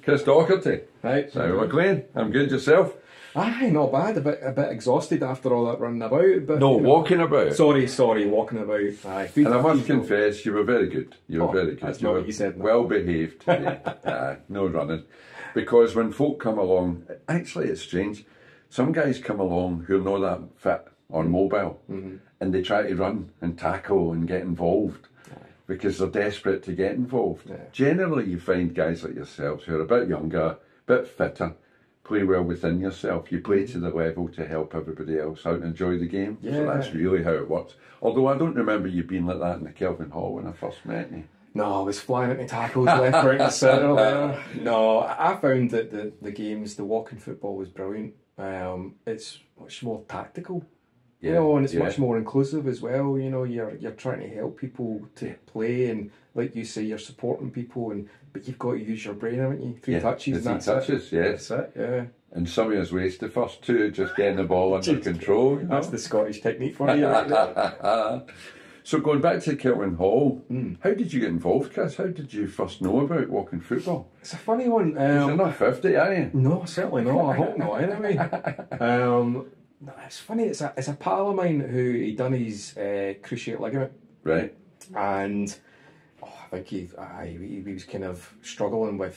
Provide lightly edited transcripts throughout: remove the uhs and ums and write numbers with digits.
Chris Docherty. Right. So McLean, I'm good. Yourself? Aye, not bad. A bit exhausted after all that running about. But, No, walking about. Sorry, walking about. Aye. And I must confess, you were very good. You were very good. That's not what you said. Well behaved today. No running. Because when folk come along, actually it's strange, some guys come along who are not that fit or mobile, and they try to run and tackle and get involved because they're desperate to get involved. Yeah. Generally you find guys like yourselves who are a bit younger, a bit fitter, play well within yourself. You play to the level to help everybody else out and enjoy the game. Yeah. So that's really how it works. Although I don't remember you being like that in the Kelvin Hall when I first met you. No, I was flying at my tackles left, right and centre there. No, I found that the games, the walking football was brilliant. It's much more tactical. You know, and it's much more inclusive as well. You know, you're trying to help people to play, and like you say, you're supporting people, but you've got to use your brain, haven't you? Three touches, and that's it. Yes. That's it, yeah. And some of us waste the first two, just getting the ball under control. You know? That's the Scottish technique for you, right there. So going back to Kelvin Hall, how did you get involved, Chris? How did you first know about walking football? It's a funny one. You're not 50, are you? No, certainly not. I hope not, anyway. No, it's funny. It's a pal of mine who he done his cruciate ligament, right? And I think he was kind of struggling with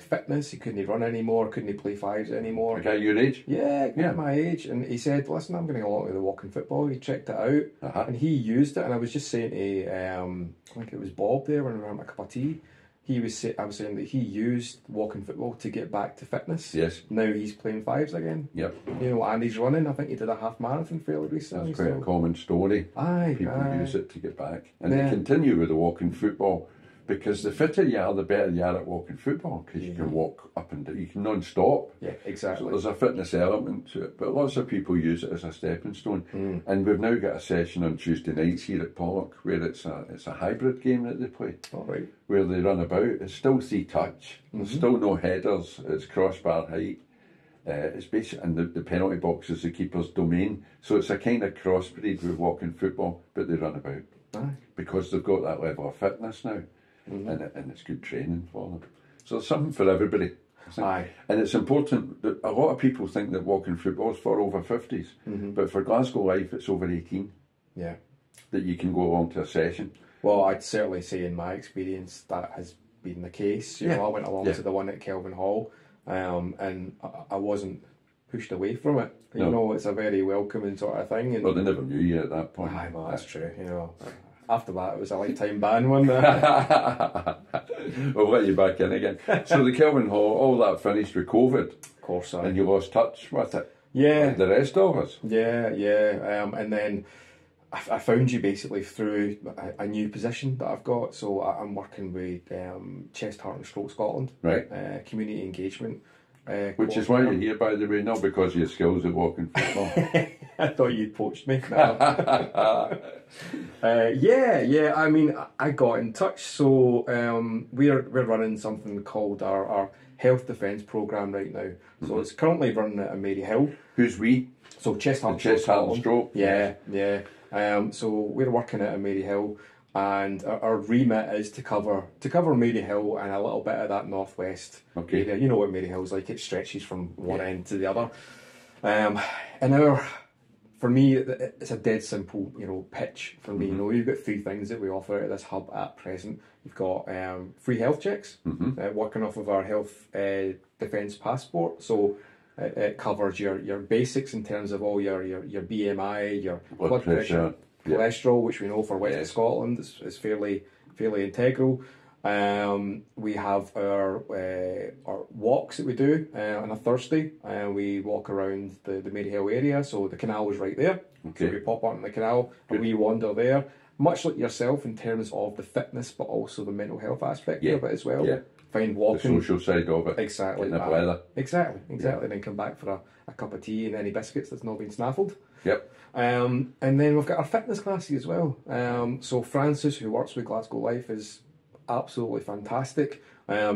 fitness. He couldn't run anymore. Couldn't play fives anymore. A guy your age? Yeah, my age. And he said, "Listen, I'm going to go along with the walking football." He checked it out, and he used it. And I was just saying to I think it was Bob there when we were having a cup of tea. I was saying that he used walking football to get back to fitness. Yes. Now he's playing fives again. Yep. You know, and he's running. I think he did a half marathon fairly recently. That's quite a common story. Aye. People use it to get back. And they continue with the walking football because the fitter you are, the better you are at walking football because you can walk up and down. You can non-stop. Yeah, exactly. So there's a fitness element to it. But lots of people use it as a stepping stone. And we've now got a session on Tuesday nights here at Pollock where it's a hybrid game that they play. All right. Where they run about. It's still 3-touch. There's still no headers. It's crossbar height. It's basic, and the penalty box is the keeper's domain. So it's a kind of crossbreed with walking football, but they run about. Aye. Because they've got that level of fitness now. And it's good training for them. So it's something for everybody. Aye. And it's important that a lot of people think that walking football is for over 50s, but for Glasgow Life it's over 18. Yeah. That you can go along to a session. Well, I'd certainly say in my experience that has been the case. You know, I went along to the one at Kelvin Hall, and I wasn't pushed away from it. You know, it's a very welcoming sort of thing. And well, they never knew you at that point. Aye, well, that's true. You know. After that, it was a lifetime ban one. We'll let you back in again. So the Kelvin Hall, all that finished with COVID. Of course, and you lost touch with it. Yeah. Like the rest of us. Yeah. And then I found you basically through a new position that I've got. So I'm working with Chest, Heart and Stroke Scotland. Right. Community engagement. Which is why you're here, by the way, not because of your skills at walking football. I thought you'd poached me. No. Yeah. I mean, I got in touch. So we're running something called our health defence programme right now. So it's currently running at Mary Hill. Who's we? So Chest, Heart and Stroke. Yeah. So we're working at Mary Hill. And our remit is to cover Mary Hill and a little bit of that northwest area. You know what Mary Hill's like; it stretches from one end to the other. And for me, it's a dead simple, pitch for me. You know, you've got three things that we offer at this hub at present. You've got free health checks, working off of our health defence passport. So it covers your basics in terms of all your BMI, your blood pressure. Cholesterol, which we know for West of Scotland is fairly integral. We have our walks that we do on a Thursday, and we walk around the Mary Hill area. So the canal is right there. So we pop out on the canal and we wander there, much like yourself in terms of the fitness, but also the mental health aspect of it as well. Yeah. Find walking, the social side of it. Exactly. Exactly. And then come back for a cup of tea and any biscuits that's not been snaffled. Yep. And then we've got our fitness classes as well. So Frances, who works with Glasgow Life, is absolutely fantastic.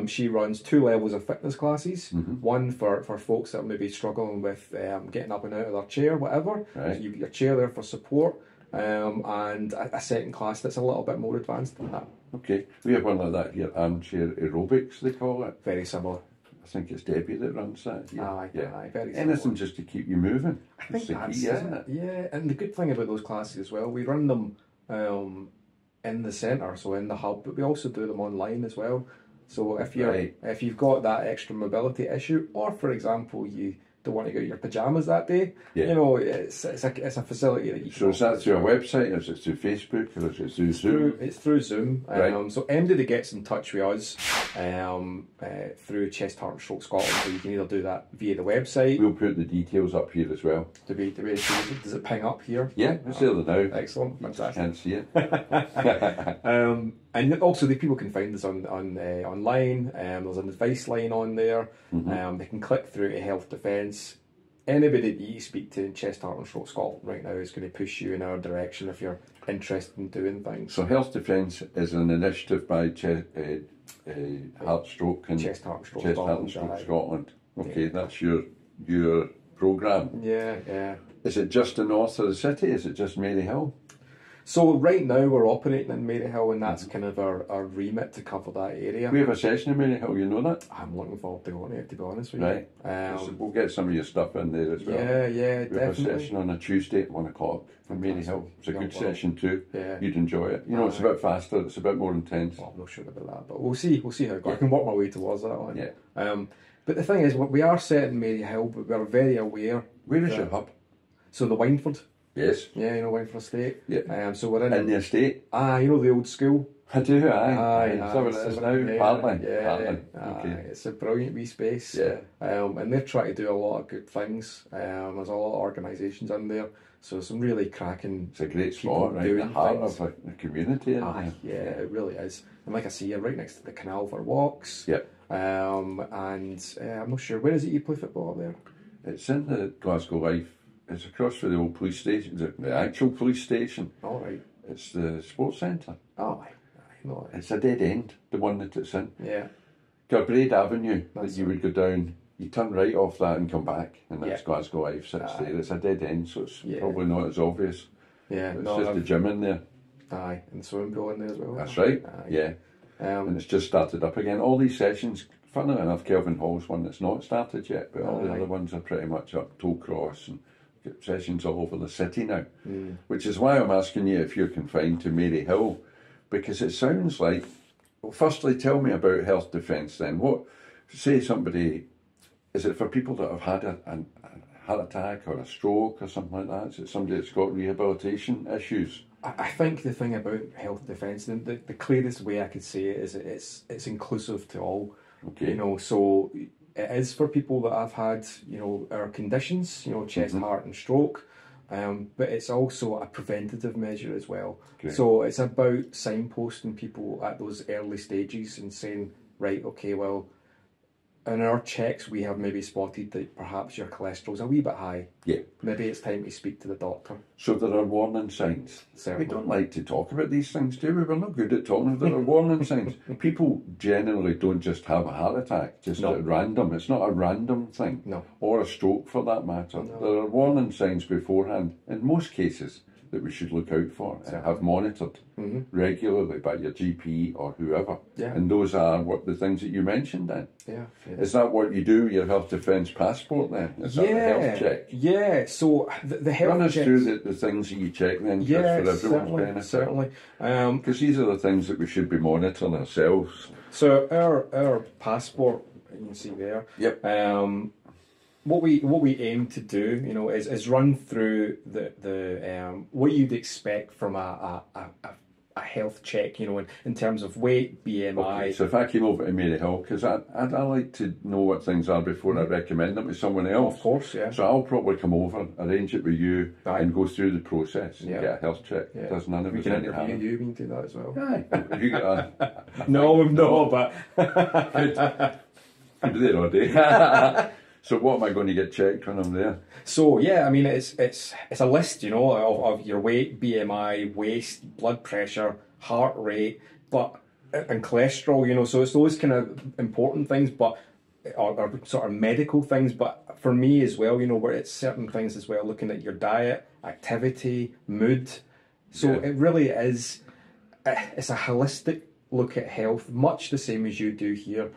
She runs 2 levels of fitness classes. One for folks that are maybe struggling with getting up and out of their chair, whatever. Right. So you've got your chair there for support. And a second class that's a little bit more advanced than that. Okay, we have one like that here, armchair aerobics they call it. Very similar. I think it's Debbie that runs that. Yeah. Aye, very Anything similar. just to keep you moving. I think the that's key, isn't it. Yeah, and the good thing about those classes as well, we run them in the centre, so in the hub, but we also do them online as well. So if you've got that extra mobility issue, or for example you don't want to go to your pyjamas that day, you know, it's a facility that you can. So is that through a website, or is it through Facebook, or is it through Zoom? It's through Zoom. So anybody that gets in touch with us through Chest, Heart and Stroke Scotland, so you can either do that via the website. We'll put the details up here as well. Does it ping up here? Yeah, it's there now. Excellent, fantastic. Can't see it. And also the people can find us online. There's an advice line on there. They can click through to Health Defence. Anybody that you speak to in Chest, Heart and Stroke Scotland right now is going to push you in our direction if you're interested in doing things. So Health Defence is an initiative by Heart Stroke and Chest, Heart and Stroke Scotland. Okay, that's your programme. Yeah. Is it just the north of the city? Is it just Maryhill? So right now we're operating in Maryhill, and that's kind of our remit to cover that area. We have a session in Maryhill, you know that? I'm looking forward to going there, to be honest with you. Right. We'll get some of your stuff in there as well. Yeah, definitely. We have a session on a Tuesday at 1 o'clock in Maryhill. It's a good session too. Yeah. You'd enjoy it. You know, it's a bit faster, it's a bit more intense. Well, I'm not sure about that, but we'll see how it goes. I can work my way towards that one. Yeah. But the thing is, we are set in Maryhill, but we're very aware. Where is your hub? So the Wynford. Yes. Yeah, you know Wynford Estate. Yeah. So we're in the estate. You know the old school. I do. Aye. Is that what it is now? Partly. Okay. It's a brilliant wee space. Yeah. And they're trying to do a lot of good things. There's a lot of organisations in there, so some really cracking. It's a great spot, right? The heart of the community. Yeah, it really is. And like I say, you're right next to the canal for walks. Yeah. And I'm not sure, where is it you play football up there? It's in the Glasgow Life. It's across from the old police station, the actual police station. All right. It's the sports centre. Oh, I know it. It's a dead end, the one that it's in. Yeah. Galbraith Avenue, that you would go down, you turn right off that and come back, and that's Glasgow Life sits there. It's a dead end, so it's probably not as obvious. Yeah. It's just a gym in there. Aye, and the swimming pool in there as well. That's right. Yeah. And it's just started up again. All these sessions, funnily enough, Kelvin Hall's one that's not started yet, but all the other ones are pretty much up. Tollcross and sessions all over the city now, which is why I'm asking you if you're confined to Maryhill, because it sounds like. Well, firstly, tell me about Health Defence. Then, say somebody, is it for people that have had a heart attack or a stroke or something like that? Is it somebody that's got rehabilitation issues? I think the thing about Health Defence, and the clearest way I could say it is it's inclusive to all. Okay. You know, so it is for people that have had, our conditions, chest, heart and stroke, but it's also a preventative measure as well. Okay. So it's about signposting people at those early stages and saying, right, okay, well, in our checks we have maybe spotted that perhaps your cholesterol's a wee bit high. Yeah. Maybe it's time to speak to the doctor. So there are warning signs. Certainly. We don't like to talk about these things, do we? We're not good at talking. There are warning signs. People generally don't just have a heart attack, just at random. It's not a random thing. No. Or a stroke for that matter. No. There are warning signs beforehand, in most cases, that we should look out for and have monitored regularly by your GP or whoever. Yeah. And those are the things that you mentioned then. Yeah. Is that what you do, your Health Defence passport then? Is that the health check? Yeah, so the health Run us checks, through the things that you check then, just for everyone's benefit. Certainly. Because these are the things that we should be monitoring ourselves. So our passport, you can see there. Yep. What we aim to do, is run through the what you'd expect from a health check, in terms of weight, BMI. Okay, so if I came over to Maryhill, because I like to know what things are before I recommend them to someone else. Of course, yeah. So I'll probably come over, arrange it with you, and go through the process and get a health check. Yeah. Does none of we us can any interview harm. you, we can do that as well. Aye. Have you got a... No, but... Good there all day. So what am I going to get checked when I'm there? So yeah, I mean it's a list, of your weight, BMI, waist, blood pressure, heart rate, and cholesterol, so it's those kind of important things, but or sort of medical things, but for me as well, where it's certain things as well, looking at your diet, activity, mood. So it really is, it's a holistic look at health, much the same as you do here.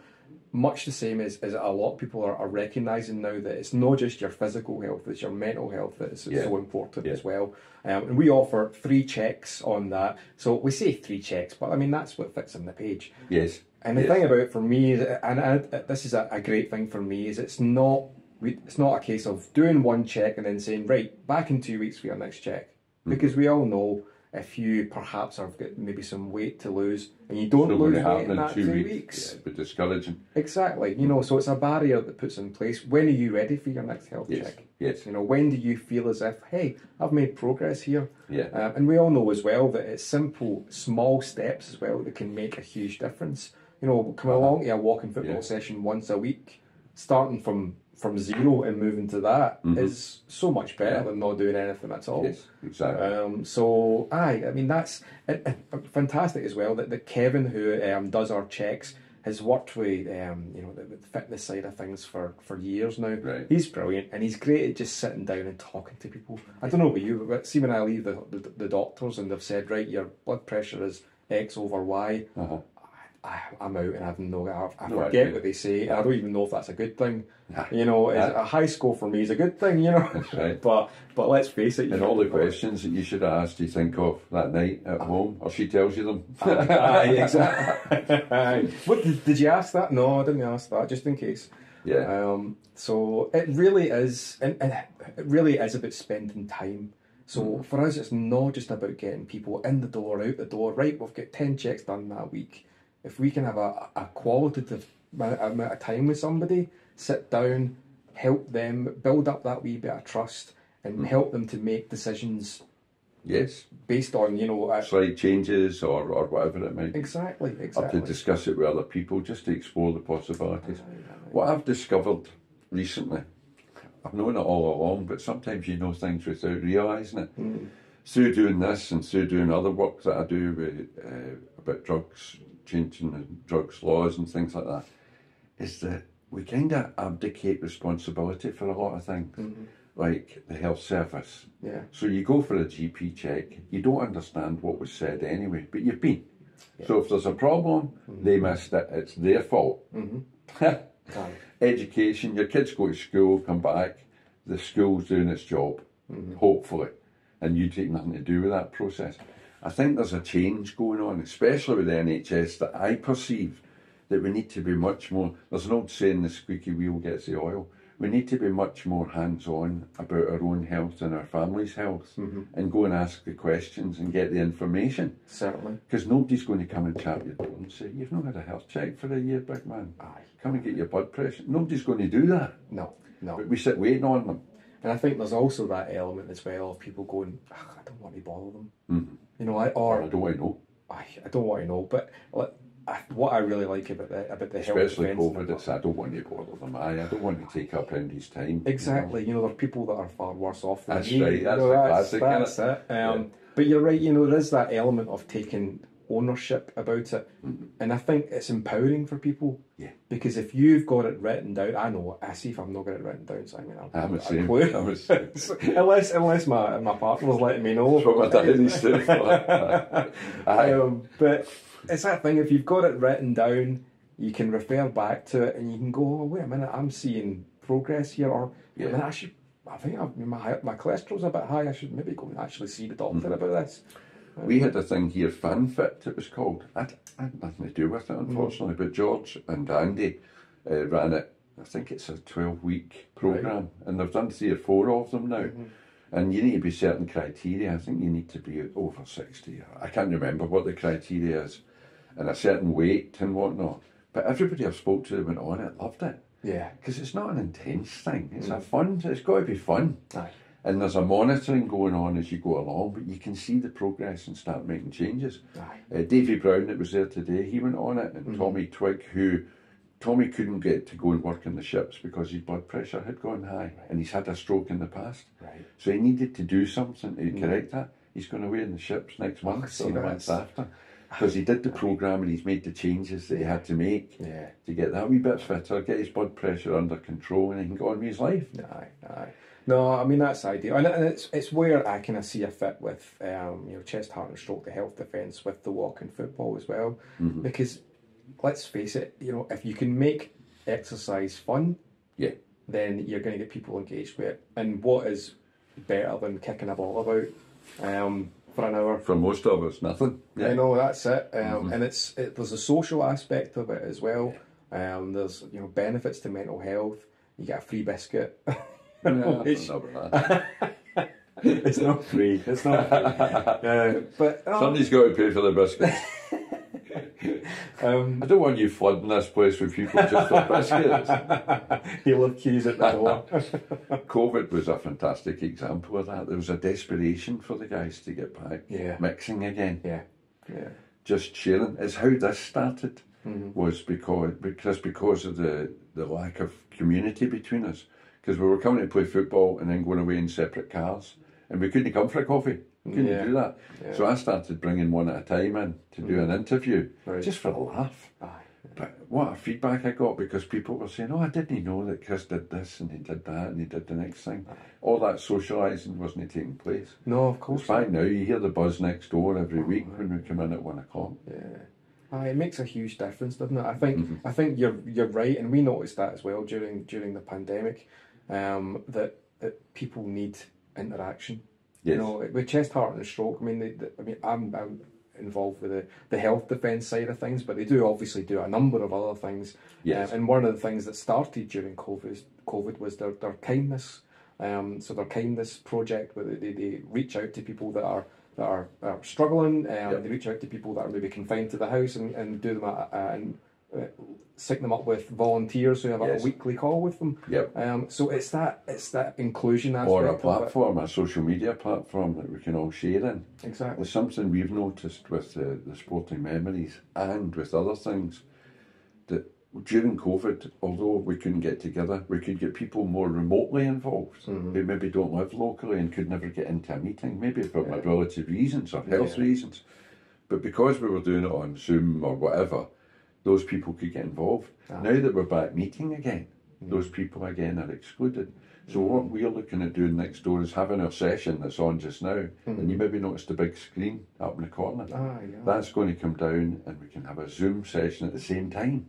much the same as a lot of people are recognising now that it's not just your physical health, it's your mental health that is so important as well. And we offer 3 checks on that. So we say 3 checks, but I mean, that's what fits on the page. Yes. And the thing about it for me, this is a great thing for me, is it's not a case of doing 1 check and then saying, right, back in 2 weeks for your next check. Because we all know if you perhaps have got maybe some weight to lose and you don't lose weight in that 2 weeks. Yeah, but discouraging. Exactly. You know, so it's a barrier that puts in place. When are you ready for your next health check? Yes. You know, when do you feel as if, hey, I've made progress here? Yeah. And we all know as well that it's simple, small steps as well that can make a huge difference. You know, coming along to a walking football session once a week, starting from 0 and moving to that is so much better than not doing anything at all. Yes, exactly. So, I mean, that's fantastic as well that Kevin, who does our checks, has worked with the fitness side of things for years now. Right. He's brilliant, and he's great at just sitting down and talking to people. I don't know about you, but see, when I leave the doctors and they've said, right, your blood pressure is X over Y, I'm out and I forget what they say, and I don't even know if that's a good thing. You know, a high score for me is a good thing, you know. That's right. But let's face it. And all the questions that you should have asked, you think of that night at home, or she tells you them. Exactly. What did you ask that? No, I didn't ask that, just in case. Yeah. So it really is, and it really is about spending time. So for us, it's not just about getting people in the door, out the door. Right, we've got 10 checks done that week. If we can have a qualitative amount of time with somebody, sit down, help them build up that wee bit of trust, and help them to make decisions. Yes. Based on, you know, slight changes or whatever it might be. Exactly. Or to discuss it with other people, just to explore the possibilities. What I've discovered recently, I've known it all along, but sometimes you know things without realising it. Through doing this and through doing other work that I do with, about drugs, changing the drugs laws and things like that, is that we kind of abdicate responsibility for a lot of things, like the health service. Yeah. So you go for a GP check, you don't understand what was said anyway, but you've been. Yeah. So if there's a problem, they missed it, it's their fault. Education, your kids go to school, come back, the school's doing its job, hopefully, and you take nothing to do with that process. I think there's a change going on, especially with the NHS, that I perceive that we need to be much more, there's an old saying, the squeaky wheel gets the oil. We need to be much more hands-on about our own health and our family's health, and go and ask the questions and get the information. Certainly. Because nobody's going to come and tap your door and say, you've not had a health check for a year, big man. Come and get your blood pressure. Nobody's going to do that. No. But we sit waiting on them. And I think there's also that element as well of people going, I don't want to bother them. You know, I don't want to know. I don't want to know, but what I really like about the health, especially COVID, it's I don't want to bother them. I don't want to take up anybody's time. Exactly. You know, there are people that are far worse off than that's me. Right. That's the classic. That's it. But you're right. You know, there is that element of taking ownership about it, and I think it's empowering for people. Yeah. Because if you've got it written down, I see if I've not got it written down, so I mean, I'm the same. Unless my partner's letting me know. That's what my diary's doing. But it's that thing, if you've got it written down, you can refer back to it and you can go, oh, wait a minute, I'm seeing progress here, or I think my cholesterol's a bit high, I should maybe go and actually see the doctor about this. We had a thing here, FanFit, it was called. I had nothing to do with it, unfortunately, but George and Andy ran it. I think it's a 12-week programme, and they've done 3 or 4 of them now. And you need to be certain criteria. I think you need to be over 60. I can't remember what the criteria is, and a certain weight and whatnot. But everybody I've spoke to that went on it loved it. Yeah. Because it's not an intense thing. It's a fun, it's got to be fun. Aye. And there's a monitoring going on as you go along, but you can see the progress and start making changes. Davy Brown, that was there today, he went on it, and Tommy Twigg, who Tommy couldn't get to go and work in the ships because his blood pressure had gone high, and he's had a stroke in the past. So he needed to do something to correct that. He's going away in the ships next month, so the month after. Because he did the programme and he's made the changes that he had to make to get that wee bit fitter, get his blood pressure under control, and he can go on with his life. No, I mean, that's ideal, and it's where I kind of see a fit with chest, heart and stroke, the health defence with the walking football as well, because let's face it, if you can make exercise fun, yeah, then you're going to get people engaged with it. And what is better than kicking a ball about for an hour? For most of us, nothing. Yeah. I know, that's it. And there's a social aspect of it as well. There's benefits to mental health. You get a free biscuit. It's not free. It's not free. But somebody's got to pay for the biscuits. I don't want you flooding this place with people just for biscuits. He'll have keys at the door. COVID was a fantastic example of that. There was a desperation for the guys to get back mixing again. Yeah. Just sharing. It's how this started. Was because of the lack of community between us. Because we were coming to play football and then going away in separate cars. And we couldn't come for a coffee. We couldn't do that. Yeah. So I started bringing one at a time in to do an interview, just for a laugh. But what a feedback I got, because people were saying, oh, I didn't know that Chris did this and he did that and he did the next thing. All that socialising wasn't taking place. No, of course. It's fine now. You hear the buzz next door every week when we come in at 1 o'clock. Yeah. It makes a huge difference, doesn't it? I think you're right, and we noticed that as well during the pandemic, that people need interaction. Yes. With chest, heart, and stroke. I mean, I'm involved with the health defence side of things, but they do obviously do a number of other things. Yes. And one of the things that started during COVID was their kindness. So their kindness project, where they reach out to people that are struggling. They reach out to people that are maybe confined to the house and do them and sync them up with volunteers who have a weekly call with them. So it's that inclusion aspect. Or a platform, a social media platform that we can all share in. Exactly. There's something we've noticed with the sporting memories and with other things, that during COVID, although we couldn't get together, we could get people more remotely involved who maybe don't live locally and could never get into a meeting, maybe for mobility reasons or health reasons. But because we were doing it on Zoom or whatever, those people could get involved. Now that we're back meeting again, those people again are excluded. So what we're looking at doing next door is having our session that's on just now, and you maybe noticed the big screen up in the corner. That's going to come down, and we can have a Zoom session at the same time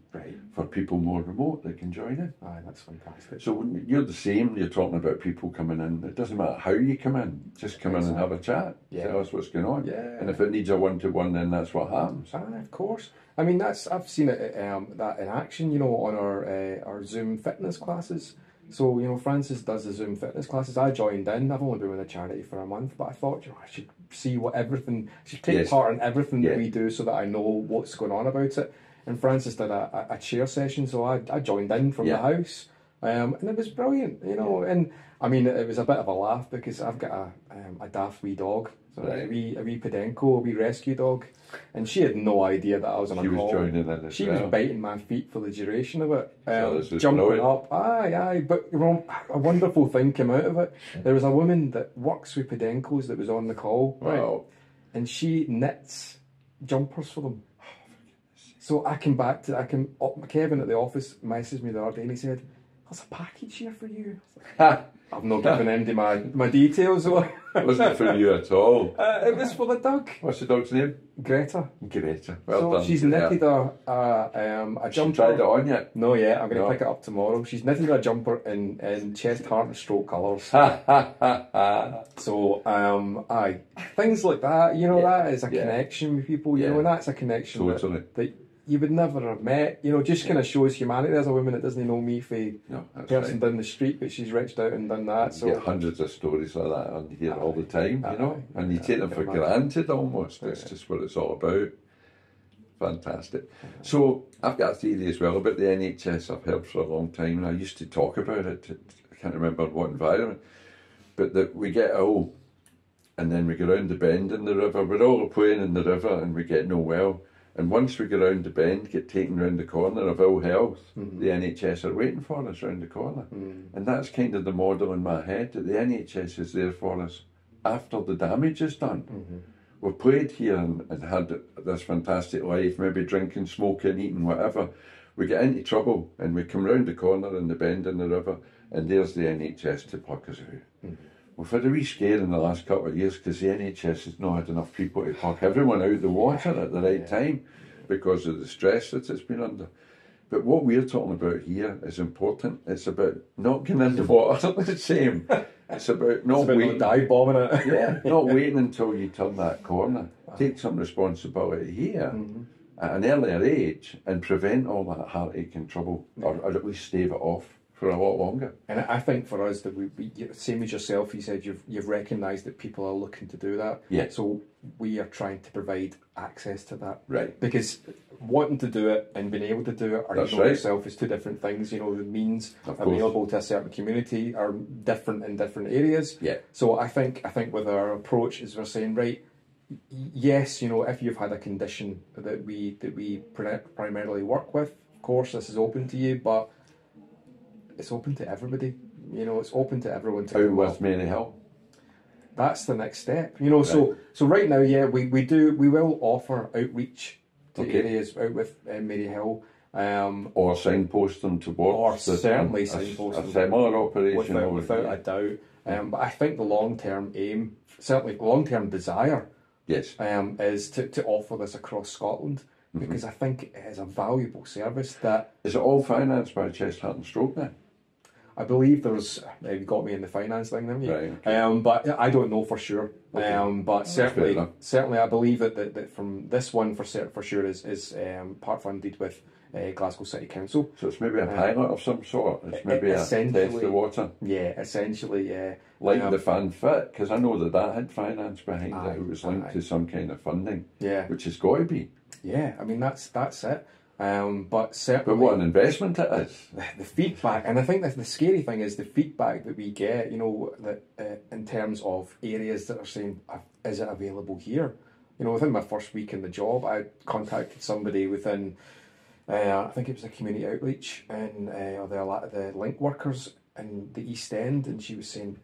for people more remote that can join in. That's fantastic. So when you're the same, you're talking about people coming in. It doesn't matter how you come in, just come in and have a chat. Tell us what's going on. And if it needs a one-to-one, then that's what happens. Of course. I mean, I've seen it that in action, on our Zoom fitness classes. So, Francis does the Zoom fitness classes. I joined in. I've only been with the charity for a month, but I thought, I should see I should take part in everything that we do so that I know what's going on about it. And Francis did a chair session, so I joined in from the house. And it was brilliant, and I mean, it was a bit of a laugh because I've got a daft wee dog, so a wee Podenco, a wee rescue dog, and she had no idea that I was on a call. She was joining in as She was biting my feet for the duration of it, jumping up, but a wonderful thing came out of it. There was a woman that works with Podencos that was on the call, and she knits jumpers for them. So I came back to, Kevin at the office messaged me the other day and he said, there's a package here for you. I've not given Andy my details. It wasn't for you at all. It was for the dog. What's the dog's name? Greta. Well done. She's knitted a jumper. She tried it on yet? No, I'm going to pick it up tomorrow. She's knitted a jumper in chest, heart and stroke colours. So, things like that, that is a connection with people, and that's a connection that you would never have met, just kind of shows humanity. There's a woman that doesn't know me for person down the street, but she's reached out and done that. So you get hundreds of stories like that on here all the time, and you take them for granted almost. It's just what it's all about. Fantastic. So I've got a theory as well about the NHS. I've heard for a long time, and I used to talk about it. I can't remember what environment, but that we get ill, and then we go round the bend in the river. We're all playing in the river, and we get no well. And once we go round the bend, get taken round the corner of ill health, the NHS are waiting for us round the corner. And that's kind of the model in my head, that the NHS is there for us after the damage is done. We've played here and had this fantastic life, maybe drinking, smoking, eating, whatever. We get into trouble and we come round the corner in the bend in the river, and there's the NHS to pluck us out. We've had a wee scare in the last couple of years because the NHS has not had enough people to pluck everyone out of the water at the right time. because of the stress that it's been under. But what we're talking about here is important. It's about not getting in the water the same. It's about not waiting. Not dive bombing it. Yeah, not waiting until you turn that corner. Take some responsibility here at an earlier age and prevent all that heartache and trouble, or at least stave it off for a lot longer. And I think for us that we same as yourself, you said you've recognised that people are looking to do that. Yeah. So we are trying to provide access to that. Right. Because wanting to do it and being able to do it, or That's you know right. yourself, is two different things. You know, the means Of course. available to a certain community are different in different areas. Yeah. So I think with our approach is we're saying, right, yes, you know, if you've had a condition that we primarily work with, of course this is open to you, but it's open to everybody. You know, it's open to everyone to Out come with up. Mary Hill. That's the next step. You know, Right. so right now, yeah, we will offer outreach to areas out with Mary Hill. Or signpost them towards Or certainly a signpost them similar operation. without a doubt. But I think the long-term aim, certainly the long-term desire, Yes. is to offer this across Scotland, because I think it is a valuable service that Is it all financed by Chest, Heart and Stroke then? I believe there's. You got me in the finance thing, didn't you? Right, okay. But I don't know for sure. Okay. But certainly, enough. I believe that from this one for sure is part funded with Glasgow City Council. So it's maybe a pilot of some sort. It's maybe a test essentially- the water. Yeah, essentially, yeah. Like the Fan Fit, because I know that had finance behind Aye, it. It was linked aye. to some kind of funding, Yeah, which has got to be. yeah. I mean, that's it. But But certainly, what an investment it is. the feedback, and I think that the scary thing is the feedback that we get. You know, that in terms of areas that are saying, "Is it available here?" You know, within my first week in the job, I contacted somebody within, I think it was a community outreach and the link workers in the East End, and she was saying,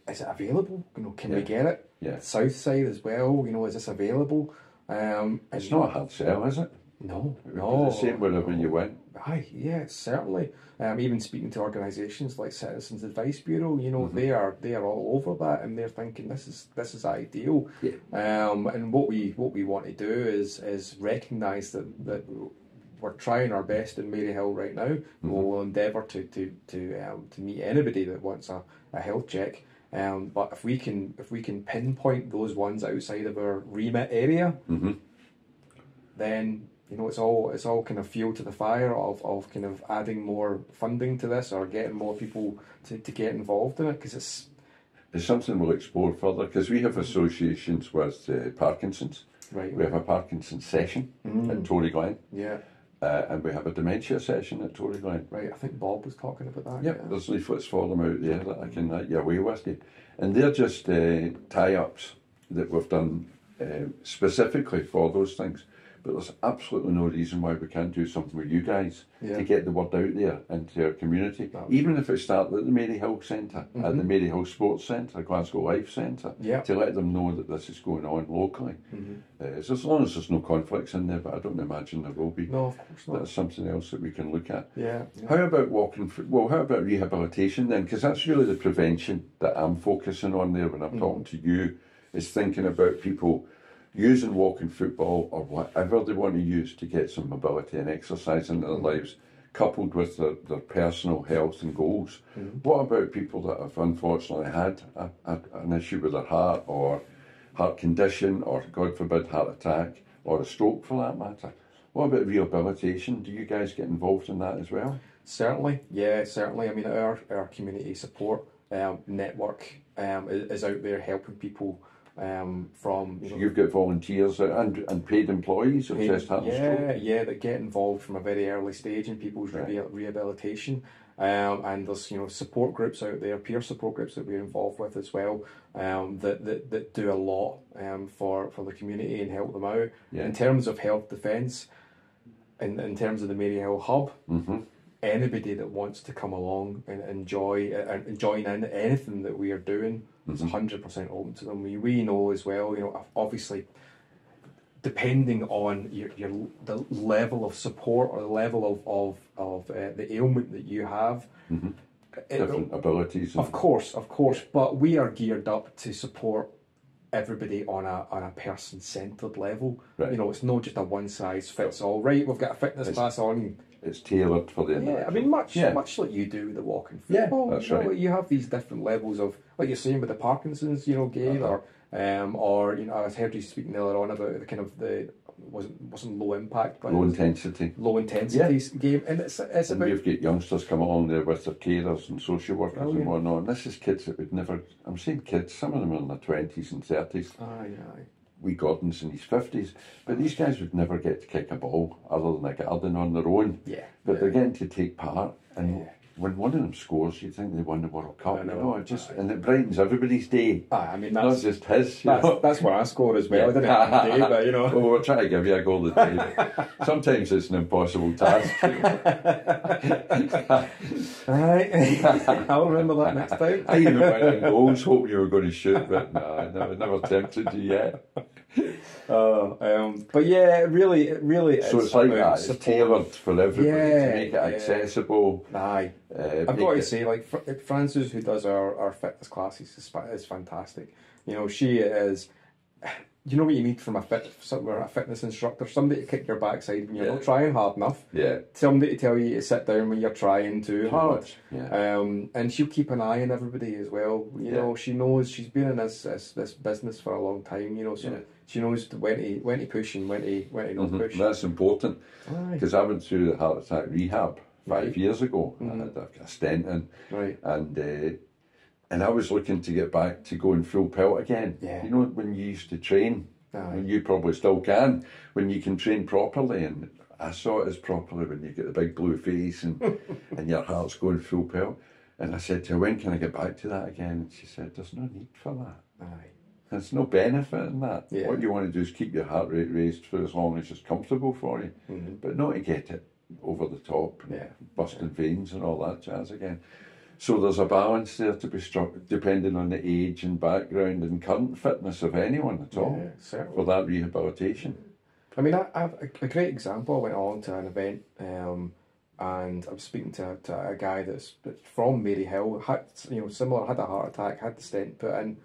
"Is it available? You know, can we get it?" Yeah. South side as well. You know, is this available? It's not a hard sell, is it? No, It would no. be the same wherever you went. Aye, yeah, certainly. Even speaking to organisations like Citizens Advice Bureau, you know, they are all over that, and they're thinking this is ideal. Yeah. And what we want to do is recognise that we're trying our best in Maryhill right now. We'll endeavour to meet anybody that wants a health check. But if we can pinpoint those ones outside of our remit area, then you know it's all kind of fuel to the fire of kind of adding more funding to this or getting more people to get involved in it, because it's something we'll explore further, because we have associations with Parkinson's. right. We have a Parkinson's session at Tory Glen, Yeah, and we have a dementia session at Tory Glen. right. I think Bob was talking about that. Yep, there's leaflets for them out there that I can let you away with you. And they're just tie-ups that we've done specifically for those things. But there's absolutely no reason why we can't do something with you guys to get the word out there into our community. Even if it started at the Maryhill Centre, at the Maryhill Sports Centre, Glasgow Life Centre, to let them know that this is going on locally. So as long as there's no conflicts in there, but I don't imagine there will be. No, of course not. That's something else that we can look at. Yeah. How about how about rehabilitation then? Because that's really the prevention that I'm focusing on there when I'm talking to you, is thinking about people using walking football or whatever they want to use to get some mobility and exercise in their lives, coupled with their personal health and goals. What about people that have unfortunately had an issue with their heart, or heart condition, or God forbid heart attack, or a stroke for that matter? What about rehabilitation? Do you guys get involved in that as well? Certainly, yeah, certainly. I mean, our community support network is out there helping people from. You know, You've got volunteers and paid employees of Chest, Heart and Stroke? Yeah, that get involved from a very early stage in people's rehabilitation. And there's support groups out there, peer support groups that we're involved with as well, that do a lot for the community and help them out. In terms of health defence, in terms of the Maryhill Hub, anybody that wants to come along and join in anything that we are doing is 100% open to them. We know as well, obviously, depending on the level of support or the level of the ailment that you have, different abilities. Of course, but we are geared up to support everybody on a person-centred level. Right. You know, it's not just a one-size-fits-all. Right, we've got a fitness class on. It's tailored for the individual. Yeah, I mean, much like you do with the walking football. Yeah, that's right. You have these different levels of, like you're saying with the Parkinson's, you know, game, or you know, I heard you speaking earlier on about the kind of the wasn't low impact, but low intensity game, and it's and about. we've got youngsters come along there with their carers and social workers and whatnot. And this is kids that would never. I'm saying kids. Some of them are in their 20s and 30s. Aye. Wee Gordon's in his 50s, but these guys would never get to kick a ball other than a garden on their own. Yeah. But they're getting to take part, and when one of them scores, you think they won the World Cup. You know, and it brightens everybody's day. I mean, that's not just his. That's where I score as well. I didn't have a day, but you know. Well, we're trying to give you a goal a day. Sometimes it's an impossible task. I'll remember that next time. I even went in goals, hoping you were going to shoot, but no, I never tempted you yet. But yeah, it really is. So it's like that. It's tailored for everybody to make it accessible. Aye. I've got to say, like Frances, who does our fitness classes, is fantastic. You know, she is. You know what you need from a fitness instructor? Somebody to kick your backside when you're not trying hard enough. Yeah. Somebody to tell you to sit down when you're trying too hard. Yeah. And she'll keep an eye on everybody as well. You know, she knows she's been in this business for a long time. You know, so she knows when to push and when to not push. That's important because I went through the heart attack rehab 5 years ago. I had a stent in, and I was looking to get back to going full pelt again. Yeah. You know, when you used to train, and you probably still can, when you can train properly, and I saw it as properly when you get the big blue face and your heart's going full pelt. And I said to her, when can I get back to that again? And she said, there's no need for that. There's no benefit in that. Yeah. What you want to do is keep your heart rate raised for as long as it's comfortable for you, but not to get it over the top, busting veins and all that jazz again. So there's a balance there to be struck, depending on the age and background and current fitness of anyone at all for that rehabilitation. I mean, I have a great example. I went along to an event and I was speaking to a guy that's from Maryhill, had a heart attack, had the stent put in,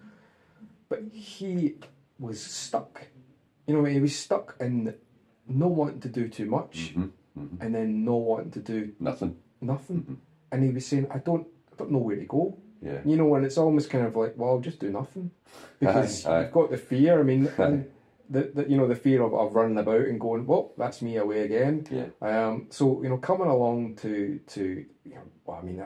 but he was stuck. You know, he was stuck in not wanting to do too much and then not wanting to do nothing. And he was saying, I don't know where to go. Yeah. You know, and it's almost kind of like, well, I'll just do nothing. Because you've got the fear. I mean, the fear of running about and going, well, that's me away again. Yeah. So, you know, coming along to you know, well, I mean,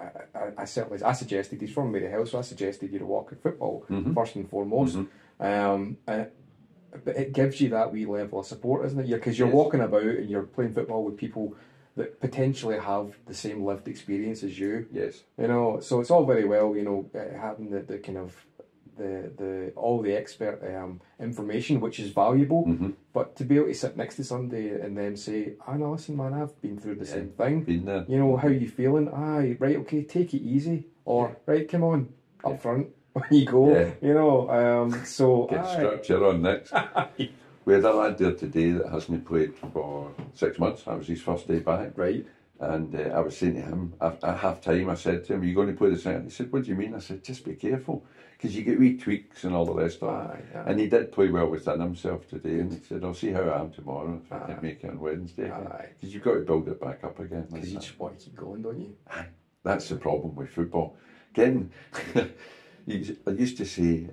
I suggested, he's from Maryhill, so I suggested you to walk in football first and foremost. But it gives you that wee level of support, isn't it? Because you're walking about and you're playing football with people that potentially have the same lived experience as you. Yes. You know, so it's all very well, you know, having the kind of all the expert information, which is valuable, but to be able to sit next to somebody and then say, "Ah, no, listen, man, I've been through the same thing. Been there. You know, how you feeling? Aye, right, okay, take it easy, or right, come on, up front when you go. You know, so get structure on next." We had a lad there today that hasn't played for 6 months. That was his first day back. Right. And I was saying to him, at half time, I said to him, "Are you going to play the second?" He said, "What do you mean?" I said, "Just be careful, because you get wee tweaks and all the rest of it." And he did play well within himself today. And he said, "I'll see how I am tomorrow if I can make it on Wednesday." Because you've got to build it back up again. Because you just want to keep going, don't you? That's the problem with football. Getting, I used to say,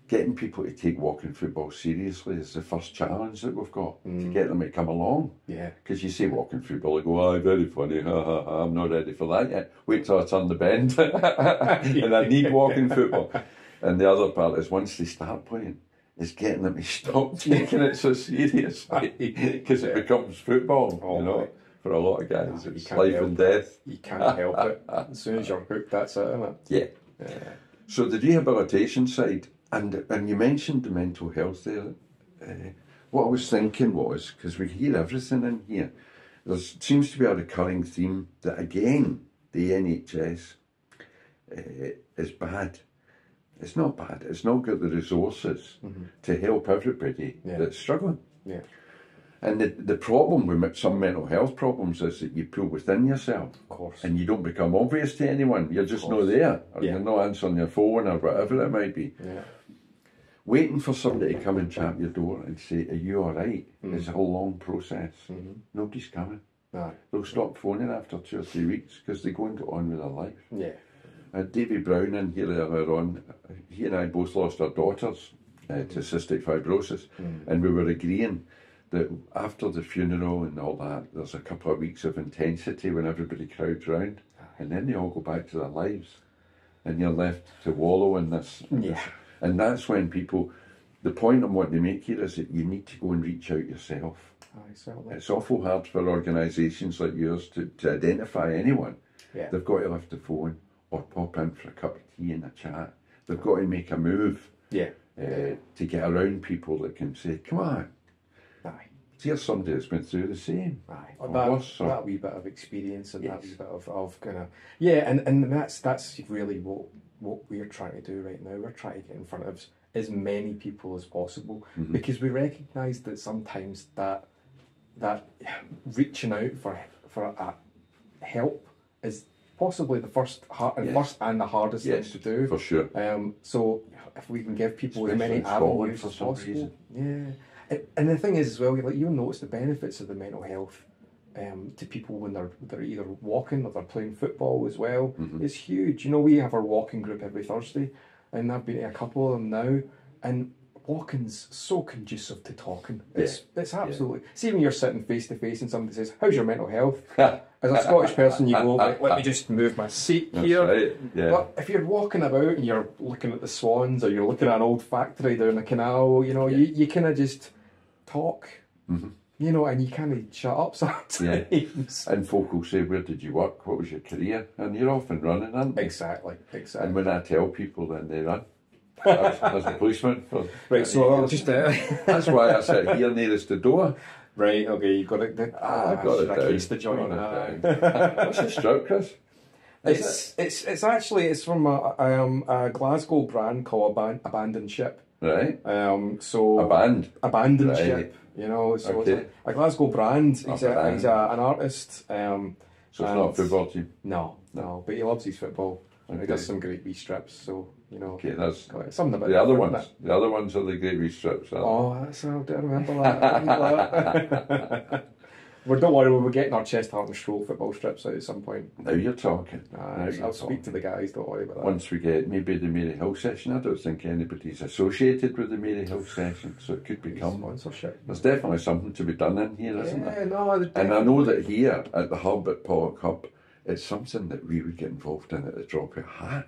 getting people to take walking football seriously is the first challenge that we've got, to get them to come along. Yeah. Because you say walking football, they go, "Aye, very funny, I'm not ready for that yet. Wait till I turn the bend and I need walking football." And the other part is once they start playing, is getting them to stop taking it so seriously, because it becomes football, you know. For a lot of guys, it's life and death. You can't help it. As soon as you're hooked, that's it, isn't it? Yeah. So the rehabilitation side, and you mentioned the mental health there. What I was thinking was, because we hear everything in here, there seems to be a recurring theme that, again, the NHS is bad. It's not bad. It's not got the resources to help everybody that's struggling. Yeah. And the problem with some mental health problems is that you pull within yourself. Of course. And you don't become obvious to anyone. You're just not there. Or you're not answering your phone or whatever it might be. Yeah. waiting for somebody to come and tap your door and say, "Are you all right?" is a long process. Nobody's coming. Aye. They'll stop phoning after 2 or 3 weeks because they go and get on with their life. Yeah. Davy Brown in here earlier on, he and I both lost our daughters to cystic fibrosis, and we were agreeing that after the funeral and all that, there's a couple of weeks of intensity when everybody crowds round, and then they all go back to their lives, and you're left to wallow in this. Yeah. And that's when people, the point I'm wanting to make here is that you need to go and reach out yourself. Aye, certainly. It's awful hard for organisations like yours to identify anyone. Yeah. They've got to lift the phone or pop in for a cup of tea and a chat. They've got to make a move to get around people that can say, "Come on, Aye. here's somebody that's been through the same." Aye. Or That, worse, or- that wee bit of experience and that Yes. wee bit of kind of... Yeah, and that's really what we're trying to do right now. We're trying to get in front of as many people as possible because we recognise that sometimes that reaching out for help is possibly the first and the hardest thing to do. For sure. So if we can give people as Especially many in Scotland avenues for as some possible, reason. and the thing is as well, like you'll notice the benefits of the mental health to people when they're either walking or they're playing football as well. It's huge. You know, we have our walking group every Thursday, and I've been to a couple of them now, and walking's so conducive to talking. It's absolutely. See, when you're sitting face to face and somebody says, "How's your mental health?" As a Scottish person, you go, "Right, let me just move my seat here." Right. Yeah. But if you're walking about and you're looking at the swans or you're looking at an old factory down the canal, you know, you kind of just talk, you know, and you kind of shut up sometimes. And folk will say, "Where did you work? What was your career?" And you're often running, aren't you? Exactly. And when I tell people, then they run. As a policeman. For Right, so I'll just... That's why I sit here nearest the door. Right, okay, you've got it. I've got it down. The joint. What's the strap, Chris? It's actually from a Glasgow brand called Abandoned Ship. Right. So A band. Abandoned Right. Ship. You know, so Okay. it's a Glasgow brand. He's an artist. So it's not a football team. No, but he loves his football. And he Okay. does some great wee strips. So you know, Okay, that's something about the other different, ones. isn't it? The other ones are the great wee strips. Oh, that's I don't remember that. Well, don't worry, we're getting our chest, heart and stroke football strips out at some point. Now you're talking. Now you're I'll speak to talking. the guys, don't worry about that. Once we get maybe the Mary Hill session, I don't think anybody's associated with the Mary Hill session, so it could become. Sponsorship. There's definitely something to be done in here, isn't there? No, And I know that here at the hub at Pollock Hub, it's something that we would get involved in at the drop of a hat.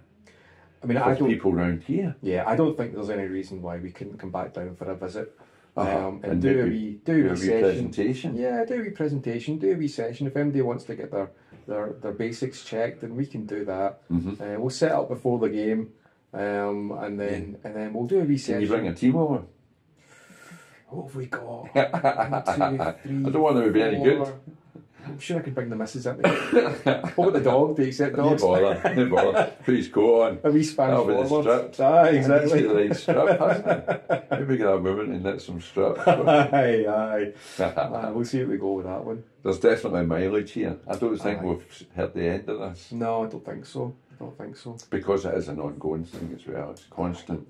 I mean, For people round here. Yeah, I don't think there's any reason why we couldn't come back down for a visit. And do do a maybe wee session. presentation. Yeah, do a wee presentation, do a wee session. If anybody wants to get their basics checked, then we can do that. We'll set up before the game, and then we'll do a wee session. Can you bring a team over? What have we got? 1, 2, 3, I don't want to be any good. I'm sure I could bring the missus in. What about the dog? Do you accept dogs? No bother. Put his coat on. A wee Spanish That'll be the warlord. strips. Exactly. He's got the right strip, hasn't he? Maybe get a woman and knit some strips. Aye. We'll see how we go with that one. There's definitely mileage here. I don't think we've hit the end of this. No, I don't think so. Because it is an ongoing thing as well. It's constant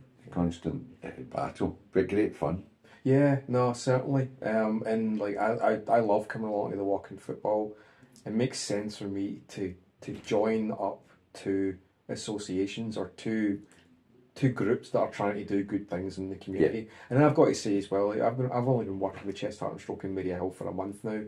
battle, but great fun. Yeah, no, certainly. And like I love coming along to the walking football. It makes sense for me to join up to associations or to groups that are trying to do good things in the community. And I've got to say as well, like, I've only been working with Chest, Heart and Stroke in Maryhill for a month now,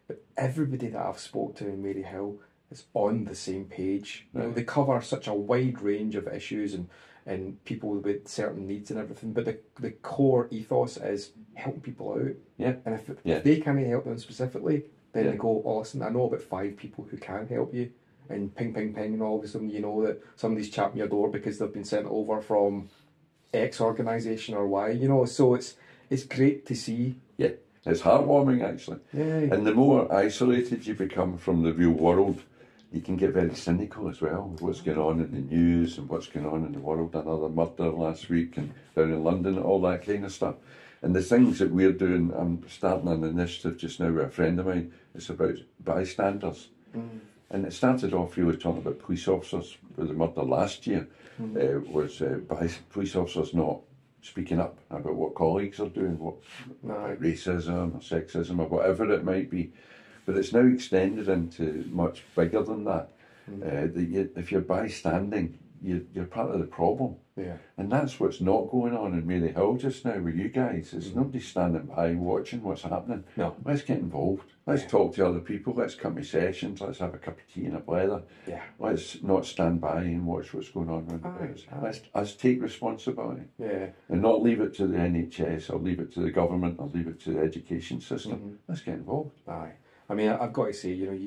but everybody that I've spoke to in Maryhill is on the same page. You know, they cover such a wide range of issues and people with certain needs and everything, but the core ethos is helping people out. Yeah. And if they can't help them specifically, then they go, "Oh, listen, I know about 5 people who can help you," and ping, and all of a sudden you know that somebody's chapping your door because they've been sent over from X organisation or Y. You know, so it's great to see. Yeah, it's heartwarming actually. Yeah. And the more isolated you become from the real world, you can get very cynical as well with what's going on in the news and what's going on in the world. Another murder last week and down in London, all that kind of stuff. And the things that we're doing, I'm starting an initiative just now with a friend of mine. It's about bystanders. And it started off really talking about police officers with the murder last year. Was police officers not speaking up about what colleagues are doing, what about racism or sexism or whatever it might be. But it's now extended into much bigger than that. If you're bystanding, you're part of the problem. Yeah. And that's what's not going on in Mary Hill just now with you guys. There's nobody standing by watching what's happening. No. Let's get involved. Let's talk to other people. Let's come to sessions. Let's have a cup of tea and a blether. Yeah. Let's not stand by and watch what's going on around us. Let's take responsibility. Yeah. And not leave it to the NHS or leave it to the government or leave it to the education system. Let's get involved. Aye. I mean, I've got to say, you know,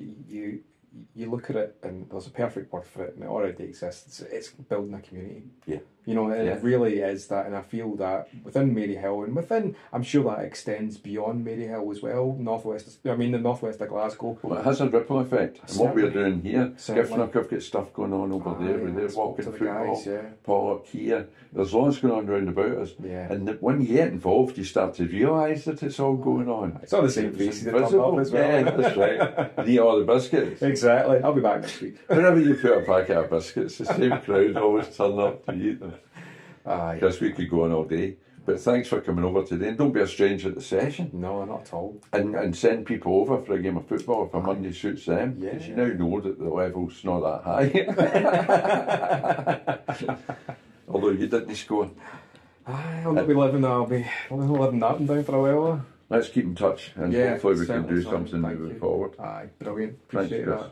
you look at it and there's a perfect word for it and it already exists. It's building a community. Yeah. You know, it really is that, and I feel that within Mary Hill and within, I'm sure that extends beyond Mary Hill as well, the northwest of Glasgow. Well, it has a ripple effect. And what we're doing here, Certainly. Giffnock have got stuff going on over there, with their walking football, guys, Pollock here. There's lots going on round about us. Yeah. And when you get involved, you start to realise that it's all going on. It's all the same faces that turn up as well. Yeah, that's right. And eat all the biscuits. Exactly. I'll be back next week. Whenever you put a packet of biscuits, the same crowd always turn up to eat them. Because we could go on all day. But thanks for coming over today. And don't be a stranger at the session. No, not at all. And send people over for a game of football if a Monday suits them. Because you now know that the level's not that high. Although you didn't score. I'll not be living that. I'll be living that one down for a while. Let's keep in touch and hopefully we can do something moving forward. Brilliant. Appreciate that.